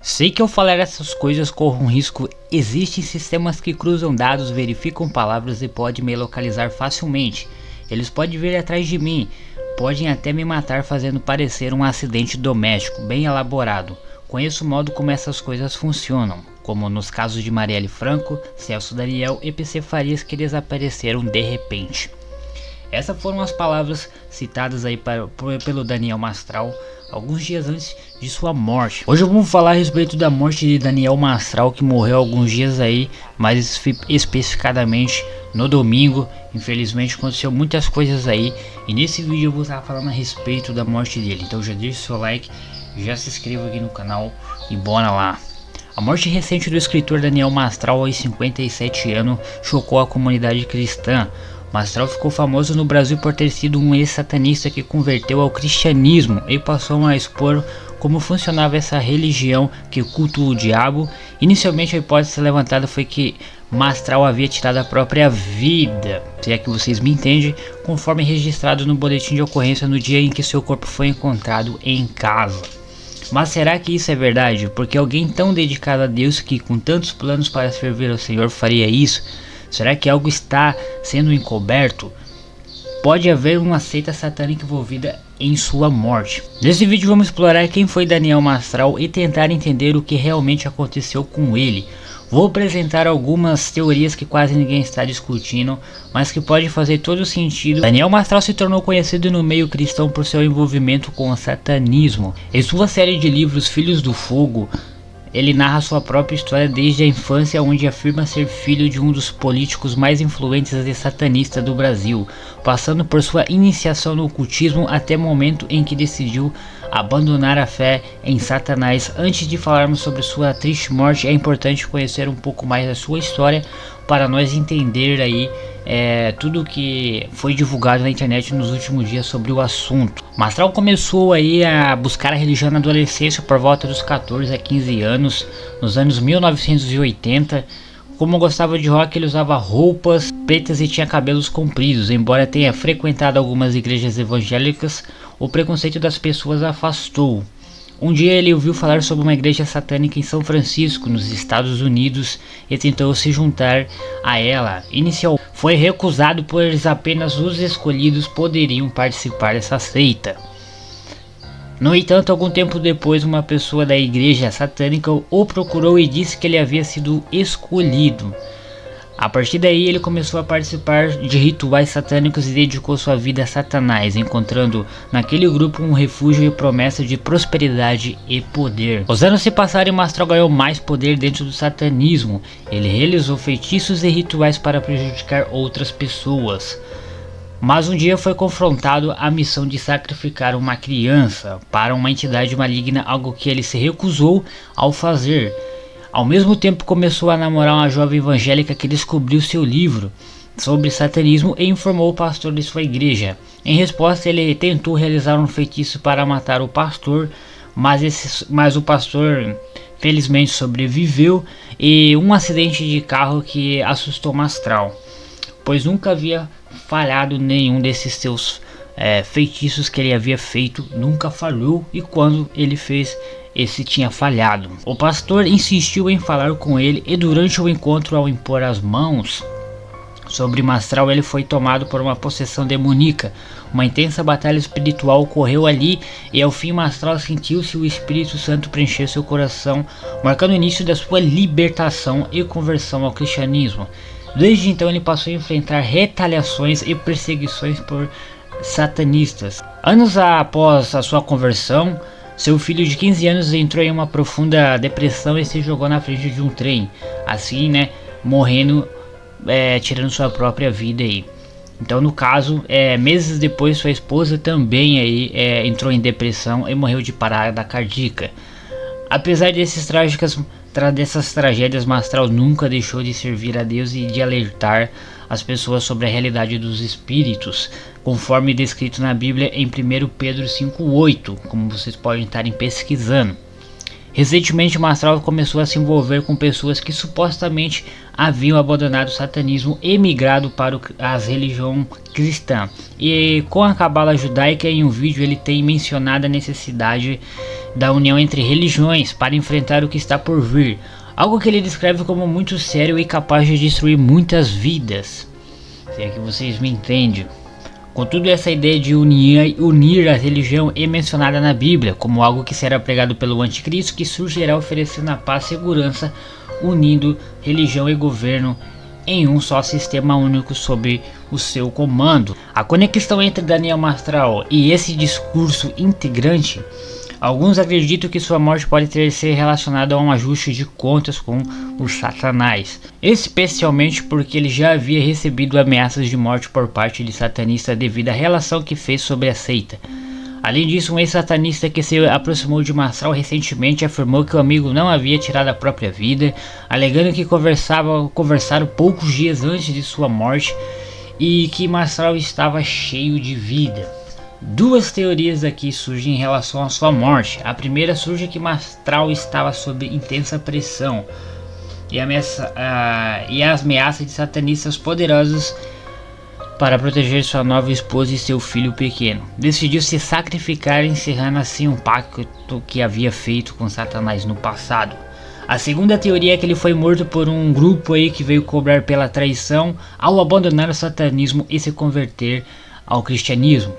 Sei que ao falar essas coisas corro um risco. Existem sistemas que cruzam dados, verificam palavras e podem me localizar facilmente. Eles podem vir atrás de mim, podem até me matar fazendo parecer um acidente doméstico bem elaborado. Conheço o modo como essas coisas funcionam, como nos casos de Marielle Franco, Celso Daniel e PC Farias, que desapareceram de repente. Essas foram as palavras citadas aí pelo Daniel Mastral alguns dias antes de sua morte. Hoje vamos falar a respeito da morte de Daniel Mastral, que morreu alguns dias aí, mais especificadamente no domingo. Infelizmente aconteceu muitas coisas aí, e nesse vídeo eu vou estar falando a respeito da morte dele. Então já deixa o seu like, já se inscreva aqui no canal e bora lá. A morte recente do escritor Daniel Mastral, aos 57 anos, chocou a comunidade cristã. Mastral ficou famoso no Brasil por ter sido um ex-satanista que converteu ao cristianismo e passou a expor como funcionava essa religião que cultua o diabo. Inicialmente a hipótese levantada foi que Mastral havia tirado a própria vida, se é que vocês me entendem, conforme registrado no boletim de ocorrência no dia em que seu corpo foi encontrado em casa. Mas será que isso é verdade? Porque alguém tão dedicado a Deus, que com tantos planos para servir ao Senhor, faria isso? Será que algo está sendo encoberto? Pode haver uma seita satânica envolvida em sua morte. Nesse vídeo vamos explorar quem foi Daniel Mastral e tentar entender o que realmente aconteceu com ele. Vou apresentar algumas teorias que quase ninguém está discutindo, mas que pode fazer todo sentido. Daniel Mastral se tornou conhecido no meio cristão por seu envolvimento com o satanismo. Em sua série de livros Filhos do Fogo, ele narra sua própria história desde a infância, onde afirma ser filho de um dos políticos mais influentes e satanistas do Brasil, passando por sua iniciação no ocultismo até o momento em que decidiu abandonar a fé em Satanás. Antes de falarmos sobre sua triste morte, é importante conhecer um pouco mais da sua história para nós entender aí tudo que foi divulgado na internet nos últimos dias sobre o assunto. Mastral começou aí a buscar a religião na adolescência por volta dos 14 a 15 anos, nos anos 1980. Como gostava de rock, ele usava roupas pretas e tinha cabelos compridos. Embora tenha frequentado algumas igrejas evangélicas, o preconceito das pessoas afastou. Um dia ele ouviu falar sobre uma igreja satânica em São Francisco, nos Estados Unidos, e tentou se juntar a ela. Inicialmente foi recusado, pois apenas os escolhidos poderiam participar dessa seita. No entanto, algum tempo depois, uma pessoa da igreja satânica o procurou e disse que ele havia sido escolhido. A partir daí, ele começou a participar de rituais satânicos e dedicou sua vida a Satanás, encontrando naquele grupo um refúgio e promessa de prosperidade e poder. Os anos se passaram e Mastral ganhou mais poder dentro do satanismo. Ele realizou feitiços e rituais para prejudicar outras pessoas. Mas um dia foi confrontado à missão de sacrificar uma criança para uma entidade maligna, algo que ele se recusou ao fazer. Ao mesmo tempo começou a namorar uma jovem evangélica que descobriu seu livro sobre satanismo e informou o pastor de sua igreja. Em resposta, ele tentou realizar um feitiço para matar o pastor, mas o pastor felizmente sobreviveu, e um acidente de carro que assustou Mastral, pois nunca havia falhado nenhum desses seus feitiços que ele havia feito, nunca falhou, e quando ele fez, esse tinha falhado. O pastor insistiu em falar com ele, e durante o encontro, ao impor as mãos sobre Mastral, ele foi tomado por uma possessão demoníaca. Uma intensa batalha espiritual ocorreu ali, e ao fim Mastral sentiu-se o Espírito Santo preencher seu coração, marcando o início da sua libertação e conversão ao cristianismo. Desde então ele passou a enfrentar retaliações e perseguições por satanistas. Anos após a sua conversão, seu filho de 15 anos entrou em uma profunda depressão e se jogou na frente de um trem, assim, morrendo, tirando sua própria vida aí. Então, no caso, meses depois, sua esposa também aí entrou em depressão e morreu de parada cardíaca. Apesar dessas tragédias, Mastral nunca deixou de servir a Deus e de alertar as pessoas sobre a realidade dos espíritos, conforme descrito na Bíblia em 1 Pedro 5,8, como vocês podem estar pesquisando. Recentemente, Mastral começou a se envolver com pessoas que supostamente haviam abandonado o satanismo e migrado para a religião cristã. E com a cabala judaica, em um vídeo ele tem mencionado a necessidade da união entre religiões para enfrentar o que está por vir, algo que ele descreve como muito sério e capaz de destruir muitas vidas, se é que vocês me entendem. Contudo, essa ideia de unir a religião é mencionada na Bíblia como algo que será pregado pelo anticristo, que surgirá oferecendo a paz e segurança, unindo religião e governo em um só sistema único sob o seu comando. A conexão entre Daniel Mastral e esse discurso integrante, alguns acreditam que sua morte pode ter sido relacionada a um ajuste de contas com o Satanás, especialmente porque ele já havia recebido ameaças de morte por parte de satanistas devido à relação que fez sobre a seita. Além disso, um ex-satanista que se aproximou de Mastral recentemente afirmou que o amigo não havia tirado a própria vida, alegando que conversaram poucos dias antes de sua morte e que Mastral estava cheio de vida. Duas teorias aqui surgem em relação à sua morte. A primeira surge que Mastral estava sob intensa pressão e as ameaças de satanistas poderosos para proteger sua nova esposa e seu filho pequeno. Decidiu se sacrificar, encerrando assim um pacto que havia feito com Satanás no passado. A segunda teoria é que ele foi morto por um grupo aí que veio cobrar pela traição ao abandonar o satanismo e se converter ao cristianismo.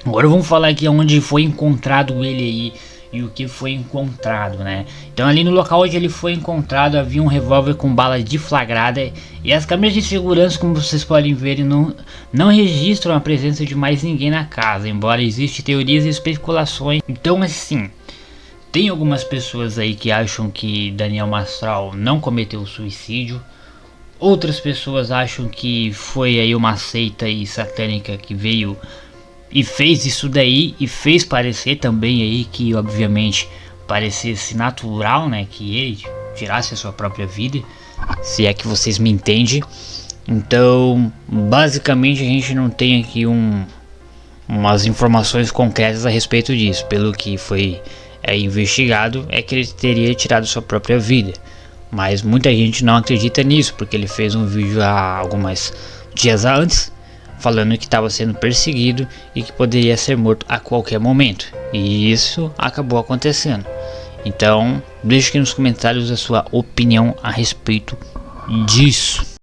Agora vamos falar aqui onde foi encontrado ele aí e o que foi encontrado, né? Então ali no local onde ele foi encontrado havia um revólver com bala deflagrada e as câmeras de segurança, como vocês podem ver, não registram a presença de mais ninguém na casa, embora existam teorias e especulações. Então assim, tem algumas pessoas aí que acham que Daniel Mastral não cometeu suicídio. Outras pessoas acham que foi aí uma seita aí satânica que veio e fez isso daí e fez parecer também aí que obviamente parecesse natural, né, que ele tirasse a sua própria vida, se é que vocês me entendem. Então basicamente a gente não tem aqui umas informações concretas a respeito disso. Pelo que foi investigado é que ele teria tirado sua própria vida, mas muita gente não acredita nisso porque ele fez um vídeo há alguns dias antes falando que estava sendo perseguido e que poderia ser morto a qualquer momento, e isso acabou acontecendo. Então deixe aqui nos comentários a sua opinião a respeito disso.